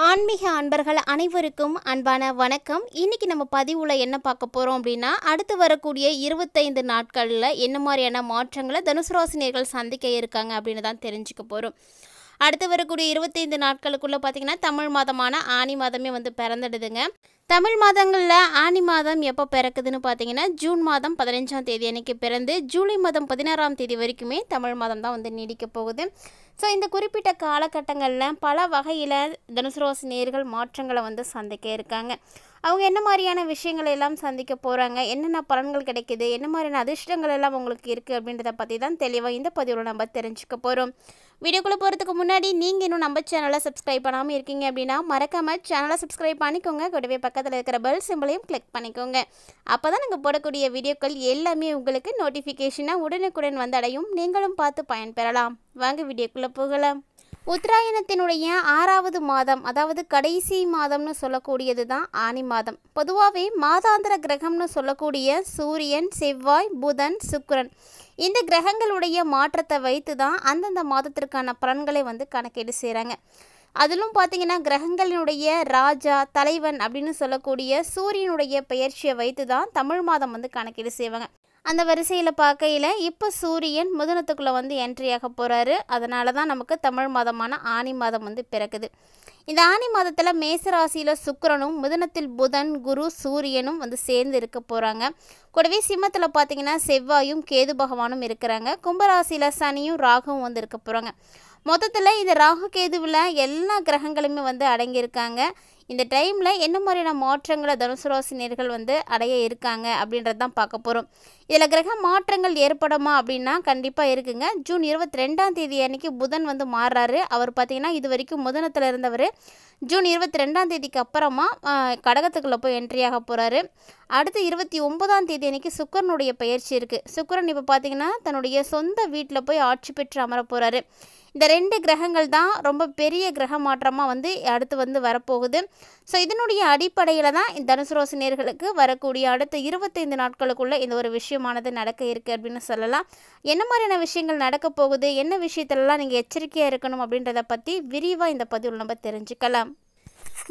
ஆன்மீக அன்பர்கள் அனைவருக்கும் அன்பான வணக்கம். இன்னைக்கு நம்ம பதிவுல என்ன பார்க்க போறோம் அப்படின்னா, அடுத்து வரக்கூடிய 25 நாட்களில் என்ன மாதிரியான மாற்றங்களை தனுசு ராசினியர்கள் சந்திக்க இருக்காங்க அப்படின்னு தான் தெரிஞ்சுக்க போகிறோம். அடுத்து வரக்கூடிய 25 நாட்களுக்குள்ளே பார்த்தீங்கன்னா தமிழ் மாதமான ஆனி மாதமே வந்து பிறந்துடுதுங்க. தமிழ் மாதங்களில் ஆனி மாதம் எப்போ பிறக்குதுன்னு பார்த்தீங்கன்னா ஜூன் மாதம் 15ஆம் தேதி அன்னைக்கு பிறந்து ஜூலை மாதம் 16ஆம் தேதி வரைக்குமே தமிழ் மாதம் தான் வந்து நீடிக்க போகுது. ஸோ இந்த குறிப்பிட்ட காலகட்டங்களில் பல வகையில் தனுசு ராசி நேயர்கள் மாற்றங்களை வந்து சந்திக்க இருக்காங்க. அவங்க என்ன மாதிரியான விஷயங்களை எல்லாம் சந்திக்க போகிறாங்க, என்னென்ன பலன்கள் கிடைக்குது, என்ன மாதிரியான அதிர்ஷ்டங்கள் எல்லாம் உங்களுக்கு இருக்குது அப்படின்றத பற்றி தான் தெளிவாக இந்த பதிவில் நம்ம தெரிஞ்சுக்க போகிறோம். வீடியோக்குள்ளே போகிறதுக்கு முன்னாடி நீங்கள் இன்னும் நம்ம சேனலை சப்ஸ்கிரைப் பண்ணாமல் இருக்கீங்க அப்படின்னா மறக்காமல் சேனலை சப்ஸ்கிரைப் பண்ணிக்கோங்க. கூடவே பக்கத்தில் இருக்கிற பெல் சிம்பிளையும் கிளிக் பண்ணிக்கோங்க. அப்போ தான் நாங்கள் போடக்கூடிய வீடியோக்கள் எல்லாமே உங்களுக்கு நோட்டிஃபிகேஷனாக உடனுக்குடன் வந்தடையும். நீங்களும் பார்த்து பயன்பெறலாம். வாங்க வீடியோக்குள்ளே போகலாம். உத்தராயணத்தினுடைய 6வது மாதம், அதாவது கடைசி மாதம்னு சொல்லக்கூடியது தான் ஆனி மாதம். பொதுவாகவே மாதாந்திர கிரகம்னு சொல்லக்கூடிய சூரியன், செவ்வாய், புதன், சுக்கிரன் இந்த கிரகங்களுடைய மாற்றத்தை வைத்து தான் அந்தந்த மாதத்திற்கான பலன்களை வந்து கணக்கீடு செய்கிறாங்க. அதிலும் பார்த்திங்கன்னா கிரகங்களினுடைய ராஜா, தலைவன் அப்படின்னு சொல்லக்கூடிய சூரியனுடைய பெயர்ச்சியை வைத்து தான் தமிழ் மாதம் வந்து கணக்கீடு செய்வாங்க. அந்த வரிசையில் பார்க்கையில் இப்போ சூரியன் மிதுனத்துக்குள்ளே வந்து என்ட்ரியாக போகிறாரு. அதனால தான் நமக்கு தமிழ் மாதமான ஆனி மாதம் வந்து பிறக்குது. இந்த ஆனி மாதத்தில் மேசராசியில் சுக்கிரனும், மிதுனத்தில் புதன், குரு, சூரியனும் வந்து சேர்ந்து இருக்க போகிறாங்க. கூடவே சிம்மத்தில் பார்த்திங்கன்னா செவ்வாயும் கேது பகவானும் இருக்கிறாங்க. கும்பராசியில் சனியும் ராகுவும் வந்து இருக்க போகிறாங்க. மொத்தத்தில் இந்த ராகு கேதுவில் எல்லா கிரகங்களுமே வந்து அடங்கியிருக்காங்க. இந்த டைமில் என்ன மாதிரியான மாற்றங்களை தனுசு ராசினியர்கள் வந்து அடைய இருக்காங்க அப்படின்றது தான் பார்க்க போகிறோம். இதில் கிரக மாற்றங்கள் ஏற்படுமா அப்படின்னா கண்டிப்பாக இருக்குங்க. ஜூன் 22ஆம் தேதி அன்றைக்கி புதன் வந்து மாறுறாரு. அவர் பார்த்திங்கன்னா இது வரைக்கும் மிதுனத்தில் இருந்தவர் ஜூன் 22ஆம் தேதிக்கு அப்புறமா கடகத்துக்குள்ளே போய் என்ட்ரியாக போகிறாரு. அடுத்து 29ஆம் தேதி அன்றைக்கி சுக்கிரனுடைய பயிற்சி இருக்குது. சுக்கிரன் இப்போ பார்த்திங்கன்னா தன்னுடைய சொந்த வீட்டில் போய் ஆட்சி பெற்று அமர போகிறாரு. இந்த 2 கிரகங்கள் தான் ரொம்ப பெரிய கிரக மாற்றமாக வந்து அடுத்து வந்து வரப்போகுது. ஸோ இதனுடைய அடிப்படையில் தான் இந்த தனுசு ராசி நேயர்களுக்கு வரக்கூடிய அடுத்த 25 நாட்களுக்குள்ளே இந்த ஒரு விஷயமானது நடக்க இருக்குது அப்படின்னு சொல்லலாம். என்ன மாதிரியான விஷயங்கள் நடக்க போகுது, என்ன விஷயத்துலலாம் நீங்கள் எச்சரிக்கையாக இருக்கணும் அப்படின்றத பற்றி விரிவாக இந்த பதிவில் நம்ம தெரிஞ்சுக்கலாம்.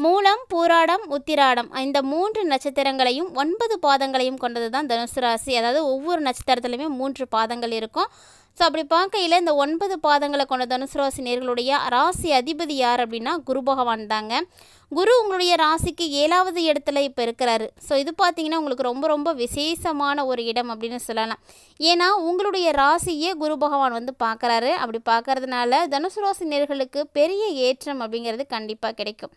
மூலம், பூராடம், உத்திராடம் இந்த 3 நட்சத்திரங்களையும் 9 பாதங்களையும் கொண்டது தான் தனுசு ராசி. அதாவது ஒவ்வொரு நட்சத்திரத்துலையுமே 3 பாதங்கள் இருக்கும். ஸோ அப்படி பார்க்கையில் இந்த 9 பாதங்களை கொண்ட தனுசு ராசி நேயர்களுடைய ராசி அதிபதி யார் அப்படின்னா குரு பகவான் தாங்க. குரு உங்களுடைய ராசிக்கு 7வது இடத்துல இப்போ இருக்கிறாரு. ஸோ இது பார்த்திங்கன்னா உங்களுக்கு ரொம்ப ரொம்ப விசேஷமான ஒரு இடம் அப்படின்னு சொல்லலாம். ஏன்னா உங்களுடைய ராசியே குரு பகவான் வந்து பார்க்குறாரு. அப்படி பார்க்கறதுனால தனுசு ராசி நேயர்களுக்கு பெரிய ஏற்றம் அப்படிங்கிறது கண்டிப்பாக கிடைக்கும்.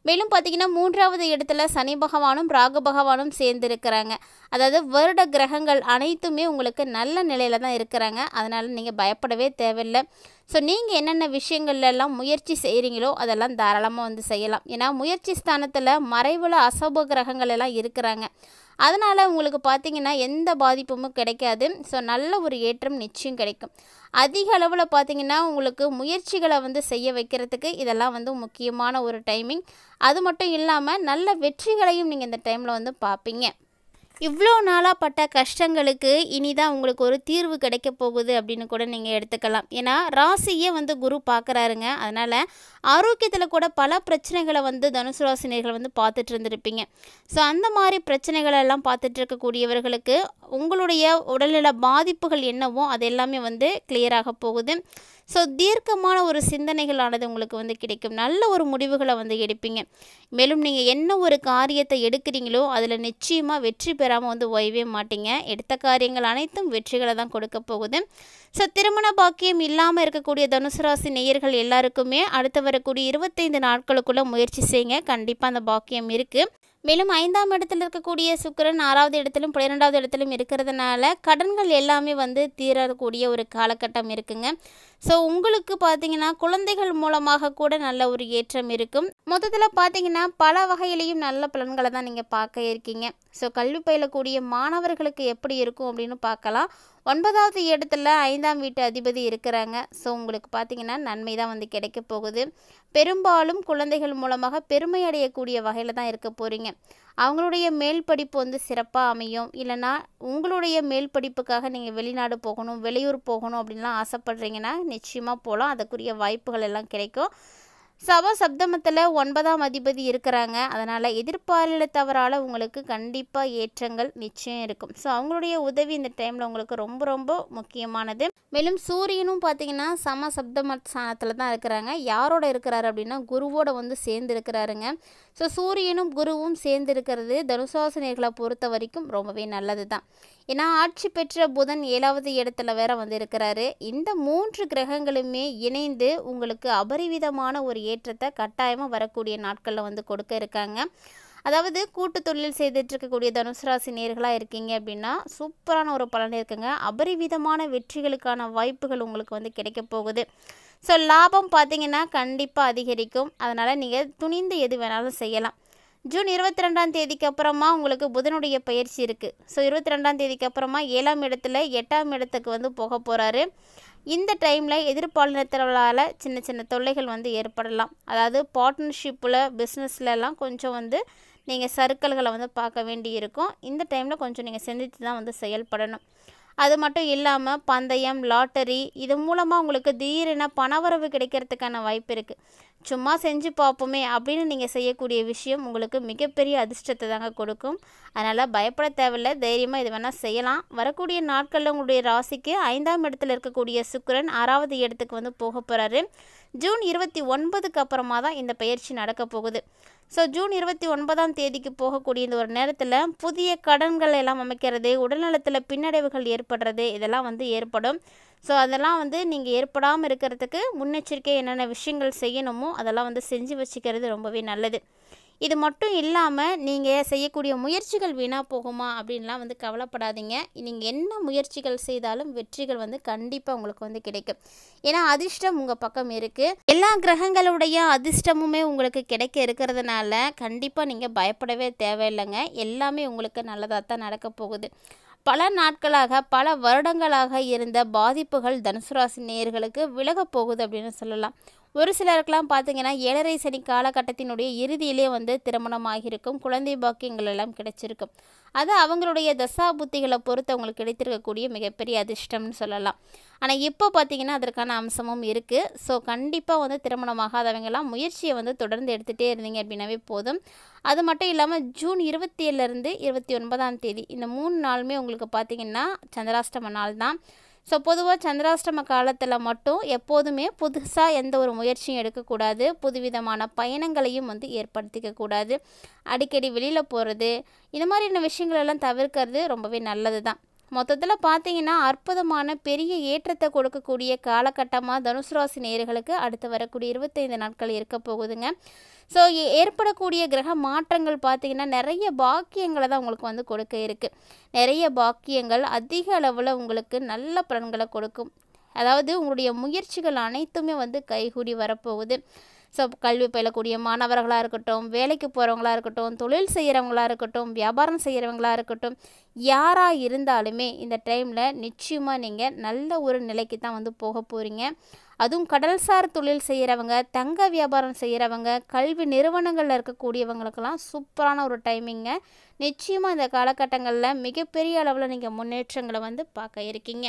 மேலும் பார்த்திங்கன்னா 3வது இடத்துல சனி பகவானும் ராகு பகவானும் சேர்ந்து இருக்கிறாங்க. அதாவது வருட கிரகங்கள் அனைத்துமே உங்களுக்கு நல்ல நிலையில் தான் இருக்கிறாங்க. அதனால் நீங்கள் பயப்படவே தேவையில்லை. ஸோ நீங்கள் என்னென்ன விஷயங்கள்லாம் முயற்சி செய்கிறீங்களோ அதெல்லாம் தாராளமாக வந்து செய்யலாம். ஏன்னா முயற்சி ஸ்தானத்தில் மறைவில் அசுப கிரகங்கள் எல்லாம் இருக்கிறாங்க. அதனால் உங்களுக்கு பார்த்திங்கன்னா எந்த பாதிப்பும் கிடைக்காது. ஸோ நல்ல ஒரு ஏற்றம் நிச்சயம் கிடைக்கும். அதிக அளவில் பார்த்திங்கன்னா உங்களுக்கு முயற்சிகளை வந்து செய்ய வைக்கிறதுக்கு இதெல்லாம் வந்து முக்கியமான ஒரு டைமிங். அது மட்டும் இல்லாமல் நல்ல வெற்றிகளையும் நீங்கள் இந்த டைமில் வந்து பார்ப்பீங்க. இவ்வளோ நாளாக பட்ட கஷ்டங்களுக்கு இனிதான் உங்களுக்கு ஒரு தீர்வு கிடைக்க போகுது அப்படின்னு கூட நீங்கள் எடுத்துக்கலாம். ஏன்னா ராசியே வந்து குரு பார்க்குறாருங்க. அதனால் ஆரோக்கியத்தில் கூட பல பிரச்சனைகளை வந்து தனுசு ராசினியர்கள் வந்து பார்த்துட்டு இருந்திருப்பீங்க. ஸோ அந்த மாதிரி பிரச்சனைகளெல்லாம் பார்த்துட்டு இருக்கக்கூடியவர்களுக்கு உங்களுடைய உடல்நல பாதிப்புகள் என்னவோ அது எல்லாமே வந்து கிளியராக போகுது. ஸோ தீர்க்கமான ஒரு சிந்தனைகளானது உங்களுக்கு வந்து கிடைக்கும். நல்ல ஒரு முடிவுகளை வந்து எடுப்பீங்க. மேலும் நீங்கள் என்ன ஒரு காரியத்தை எடுக்கிறீங்களோ அதில் நிச்சயமாக வெற்றி பெறாமல் வந்து ஓயவே மாட்டீங்க. எடுத்த காரியங்கள் அனைத்தும் வெற்றிகளை தான் கொடுக்க போகுது. ஸோ திருமண பாக்கியம் இல்லாமல் இருக்கக்கூடிய தனுசு ராசி நேயர்கள் எல்லாருக்குமே அடுத்து வரக்கூடிய 25 நாட்களுக்குள்ளே முயற்சி செய்யுங்க. கண்டிப்பாக அந்த பாக்கியம் இருக்குது. மேலும் 5ஆம் இடத்தில் இருக்கக்கூடிய சுக்கிரன் 6வது இடத்திலும் 12வது இடத்திலும் இருக்கிறதுனால கடன்கள் எல்லாமே வந்து தீரக்கூடிய ஒரு காலகட்டம் இருக்குங்க. ஸோ உங்களுக்கு பார்த்திங்கன்னா குழந்தைகள் மூலமாக கூட நல்ல ஒரு ஏற்றம் இருக்கும். மொத்தத்தில் பார்த்திங்கன்னா பல வகையிலையும் நல்ல பலன்களை தான் நீங்கள் பார்க்க இருக்கீங்க. ஸோ கல்வி பயிலக்கூடிய மாணவர்களுக்கு எப்படி இருக்கும் அப்படின்னு பார்க்கலாம். 9வது இடத்துல 5ஆம் வீட்டு அதிபதி இருக்கிறாங்க. ஸோ உங்களுக்கு பார்த்திங்கன்னா நன்மை தான் வந்து கிடைக்க போகுது. பெரும்பாலும் குழந்தைகள் மூலமாக பெருமை அடையக்கூடிய வகையில் தான் இருக்க போகிறீங்க. அவங்களுடைய மேல் படிப்பு வந்து சிறப்பாக அமையும். இல்லைனா உங்களுடைய மேல் படிப்புக்காக நீங்கள் வெளிநாடு போகணும், வெளியூர் போகணும் அப்படின்லாம் ஆசைப்பட்றீங்கன்னா நிச்சயமாக போகலாம். அதுக்குரிய வாய்ப்புகள் எல்லாம் கிடைக்கும். சப்தமத்தில் 9ஆம் அதிபதி இருக்கிறாங்க. அதனால் எதிர்பாலினத்தவரால் உங்களுக்கு கண்டிப்பாக ஏற்றங்கள் நிச்சயம் இருக்கும். ஸோ அவங்களுடைய உதவி இந்த டைமில் உங்களுக்கு ரொம்ப ரொம்ப முக்கியமானது. மேலும் சூரியனும் பார்த்தீங்கன்னா சப்தம ஸ்தானத்தில் தான் இருக்கிறாங்க. யாரோட இருக்கிறாரு அப்படின்னா குருவோட வந்து சேர்ந்து இருக்கிறாருங்க. ஸோ சூரியனும் குருவும் சேர்ந்து இருக்கிறது தனுசாசினியர்களை பொறுத்த வரைக்கும் ரொம்பவே நல்லது தான். ஏன்னா ஆட்சி பெற்ற புதன் 7வது இடத்துல வேற வந்து இருக்கிறாரு. இந்த 3 கிரகங்களுமே இணைந்து உங்களுக்கு அபரிவிதமான ஒரு ஏற்றத்தை கட்டாயமாக வரக்கூடிய நாட்களில் வந்து கொடுக்க இருக்காங்க. அதாவது கூட்டு தொழில் செய்துட்டு இருக்கக்கூடிய தனுசு ராசி நேர்களாக இருக்கீங்க அப்படின்னா சூப்பரான ஒரு பலன் இருக்குங்க. அபரிவிதமான வெற்றிகளுக்கான வாய்ப்புகள் உங்களுக்கு வந்து கிடைக்க போகுது. ஸோ லாபம் பார்த்தீங்கன்னா கண்டிப்பாக அதிகரிக்கும். அதனால் நீங்கள் துணிந்து எது வேணாலும் செய்யலாம். ஜூன் 22ஆம் தேதிக்கு அப்புறமா உங்களுக்கு புதனுடைய பயிற்சி இருக்குது. ஸோ 22ஆம் தேதிக்கு அப்புறமா 7ஆம் இடத்துல 8ஆம் இடத்துக்கு வந்து போக போகிறாரு. இந்த டைமில் எதிர்பாலினத்தவர்களால் சின்ன சின்ன தொல்லைகள் வந்து ஏற்படலாம். அதாவது பார்ட்னர்ஷிப்பில் பிஸ்னஸ்லலாம் கொஞ்சம் வந்து நீங்கள் சர்க்கிள்களை வந்து பார்க்க வேண்டி இருக்கும். இந்த டைமில் கொஞ்சம் நீங்கள் சிந்தித்து தான் வந்து செயல்படணும். அது மட்டும் இல்லாமல் பந்தயம், லாட்டரி இது மூலமாக உங்களுக்கு திடீரென பணவரவு கிடைக்கிறதுக்கான வாய்ப்பு இருக்குது. சும்மா செஞ்சு பார்ப்போமே அப்படின்னு நீங்கள் செய்யக்கூடிய விஷயம் உங்களுக்கு மிகப்பெரிய அதிர்ஷ்டத்தை தாங்க கொடுக்கும். அதனால் பயப்பட தேவையில்லை, தைரியமாக இது வேணால் செய்யலாம். வரக்கூடிய நாட்களில் உங்களுடைய ராசிக்கு 5ஆம் இடத்துல இருக்கக்கூடிய சுக்கிரன் 6வது இடத்துக்கு வந்து போக போகிறாரு. ஜூன் 29க்கு அப்புறமா தான் இந்த பயிற்சி நடக்க போகுது. ஸோ ஜூன் 29ஆம் தேதிக்கு போகக்கூடிய இந்த ஒரு நேரத்தில் புதிய கடன்கள் எல்லாம் அமைக்கிறது, உடல்நலத்தில் பின்னடைவுகள் ஏற்படுறது இதெல்லாம் வந்து ஏற்படும். ஸோ அதெல்லாம் வந்து நீங்கள் ஏற்படாமல் இருக்கிறதுக்கு முன்னெச்சரிக்கை என்னென்ன விஷயங்கள் செய்யணுமோ அதெல்லாம் வந்து செஞ்சு வச்சுக்கிறது ரொம்பவே நல்லது. இது மட்டும் இல்லாமல் நீங்கள் செய்யக்கூடிய முயற்சிகள் வீணாக போகுமா அப்படின்லாம் வந்து கவலைப்படாதீங்க. நீங்கள் என்ன முயற்சிகள் செய்தாலும் வெற்றிகள் வந்து கண்டிப்பாக உங்களுக்கு வந்து கிடைக்கும். ஏன்னா அதிர்ஷ்டம் உங்கள் பக்கம் இருக்குது. எல்லா கிரகங்களுடைய அதிர்ஷ்டமுமே உங்களுக்கு கிடைக்க இருக்கிறதுனால கண்டிப்பாக நீங்கள் பயப்படவே தேவையில்லைங்க. எல்லாமே உங்களுக்கு நல்லதாக தான் நடக்க போகுது. பல நாட்களாக பல வருடங்களாக இருந்த பாதிப்புகள் தனுசு ராசி நேயர்களுக்கு விலகப் போகுது அப்படின்னு சொல்லலாம். ஒரு சிலருக்கெல்லாம் பார்த்தீங்கன்னா 7.5 சனி காலகட்டத்தினுடைய இறுதியிலே வந்து திருமணம் ஆகியிருக்கும், குழந்தை பாக்கியங்கள் எல்லாம் கிடைச்சிருக்கும். அது அவங்களுடைய தசா புத்திகளை பொறுத்து அவங்களுக்கு கிடைத்திருக்கக்கூடிய மிகப்பெரிய அதிர்ஷ்டம்னு சொல்லலாம். ஆனால் இப்போ பார்த்தீங்கன்னா அதற்கான அம்சமும் இருக்குது. ஸோ கண்டிப்பாக வந்து திருமணமாகாதவங்கெல்லாம் முயற்சியை வந்து தொடர்ந்து எடுத்துகிட்டே இருந்தீங்க அப்படின்னாவே போதும். அது மட்டும் இல்லாமல் ஜூன் 27லேருந்து 29ஆம் தேதி இந்த 3 நாளுமே உங்களுக்கு பார்த்தீங்கன்னா சந்திராஷ்டம நாள் தான். ஸோ பொதுவாக சந்திராஷ்டம காலத்தில் மட்டும் எப்போதுமே புதுசாக எந்த ஒரு முயற்சியும் எடுக்கக்கூடாது. புதுவிதமான பயணங்களையும் வந்து ஏற்படுத்திக்கக்கூடாது. அடிக்கடி வெளியில் போகிறது இந்த மாதிரியான விஷயங்களெல்லாம் தவிர்க்கிறது ரொம்பவே நல்லது தான். மொத்தத்தில் பார்த்தீங்கன்னா அற்புதமான பெரிய ஏற்றத்தை கொடுக்கக்கூடிய காலகட்டமாக தனுசு ராசி நேயர்களுக்கு அடுத்து வரக்கூடிய 25 நாட்கள் இருக்க போகுதுங்க. ஸோ ஏற்படக்கூடிய கிரக மாற்றங்கள் பார்த்தீங்கன்னா நிறைய பாக்கியங்களை தான் உங்களுக்கு வந்து கொடுக்க இருக்குது. நிறைய பாக்கியங்கள் அதிக அளவில் உங்களுக்கு நல்ல பலன்களை கொடுக்கும். அதாவது உங்களுடைய முயற்சிகள் அனைத்துமே வந்து கைகூடி வரப்போகுது. ஸோ கல்வி பயிலக்கூடிய மாணவர்களாக இருக்கட்டும், வேலைக்கு போகிறவங்களா இருக்கட்டும், தொழில் செய்கிறவங்களா இருக்கட்டும், வியாபாரம் செய்கிறவங்களா இருக்கட்டும், யாராக இருந்தாலுமே இந்த டைமில் நிச்சயமாக நீங்கள் நல்ல ஒரு நிலைக்கு தான் வந்து போக போகிறீங்க. அதுவும் கடல்சார் தொழில் செய்கிறவங்க, தங்க வியாபாரம் செய்கிறவங்க, கல்வி நிறுவனங்களில் இருக்கக்கூடியவங்களுக்கெல்லாம் சூப்பரான ஒரு டைமிங்க. நிச்சயமாக இந்த காலகட்டங்களில் மிகப்பெரிய அளவில் நீங்கள் முன்னேற்றங்களை வந்து பார்க்க இருக்கீங்க.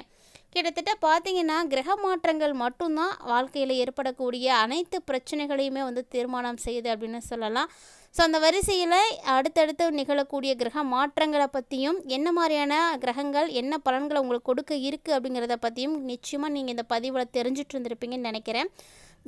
கிட்டத்தட்ட பார்த்தீங்கன்னா கிரக மாற்றங்கள் மட்டும்தான் வாழ்க்கையில் ஏற்படக்கூடிய அனைத்து பிரச்சனைகளையுமே வந்து தீர்மானம் செய்யுது அப்படின்னு சொல்லலாம். ஸோ அந்த வரிசையில் அடுத்தடுத்து நிகழக்கூடிய கிரக மாற்றங்களை பற்றியும் என்ன மாதிரியான கிரகங்கள் என்ன பலன்களை உங்களுக்கு கொடுக்க இருக்குது அப்படிங்கிறத பற்றியும் நிச்சயமாக நீங்கள் இந்த பதிவில் தெரிஞ்சுட்டு இருந்திருப்பீங்கன்னு நினைக்கிறேன்.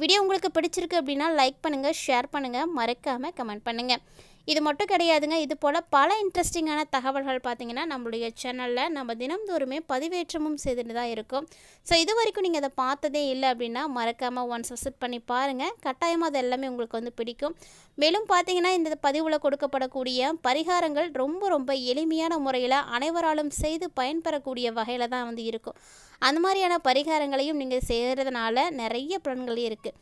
வீடியோ உங்களுக்கு பிடிச்சிருக்கு அப்படின்னா லைக் பண்ணுங்கள், ஷேர் பண்ணுங்கள், மறக்காமல் கமெண்ட் பண்ணுங்கள். இது மட்டும் கிடையாதுங்க, இது போல் பல இன்ட்ரெஸ்டிங்கான தகவல்கள் பார்த்தீங்கன்னா நம்மளுடைய சேனலில் நம்ம தினம்தோறுமே பதிவேற்றமும் செய்துட்டு தான் இருக்கோம். ஸோ இது வரைக்கும் நீங்கள் அதை பார்த்ததே இல்லை அப்படின்னா மறக்காமல் ஒன்ஸ் விசிட் பண்ணி பாருங்கள். கட்டாயமாக அது எல்லாமே உங்களுக்கு வந்து பிடிக்கும். மேலும் பார்த்தீங்கன்னா இந்த பதிவில் கொடுக்கப்படக்கூடிய பரிகாரங்கள் ரொம்ப ரொம்ப எளிமையான முறையில் அனைவராலும் செய்து பயன்பெறக்கூடிய வகையில் தான் வந்து இருக்கும். அந்த மாதிரியான பரிகாரங்களையும் நீங்கள் செய்கிறதுனால நிறைய பலன்கள் இருக்குது.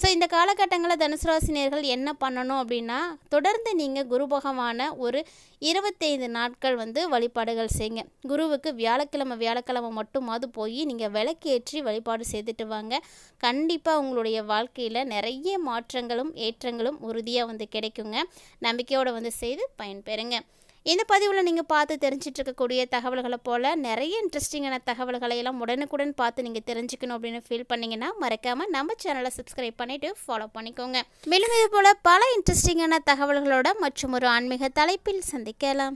ஸோ இந்த காலகட்டங்களில் தனுசு ராசி நேயர்கள் என்ன பண்ணணும் அப்படின்னா தொடர்ந்து நீங்கள் குரு பகவானை ஒரு 25 நாட்கள் வந்து வழிபாடுகள் செய்யுங்க. குருவுக்கு வியாழக்கிழமை மட்டுமாவது போய் நீங்கள் விளக்கேற்றி வழிபாடு செய்துட்டு வாங்க. கண்டிப்பாக உங்களுடைய வாழ்க்கையில் நிறைய மாற்றங்களும் ஏற்றங்களும் உறுதியாக வந்து கிடைக்குங்க. நம்பிக்கையோடு வந்து செய்து பயன்பெறுங்க. இந்த பதிவில் நீங்கள் பார்த்து தெரிஞ்சிட்டு இருக்கக்கூடிய தகவல்களை போல் நிறைய இன்ட்ரெஸ்டிங்கான தகவல்களை எல்லாம் உடனுக்குடன் பார்த்து நீங்கள் தெரிஞ்சுக்கணும் அப்படின்னு ஃபீல் பண்ணிங்கன்னா மறக்காமல் நம்ம சேனலை சப்ஸ்கிரைப் பண்ணிவிட்டு ஃபாலோ பண்ணிக்கோங்க. மேலும் இது போல் பல இன்ட்ரெஸ்டிங்கான தகவல்களோட மற்றும் ஒரு ஆன்மீக தலைப்பில் சந்திக்கலாம்.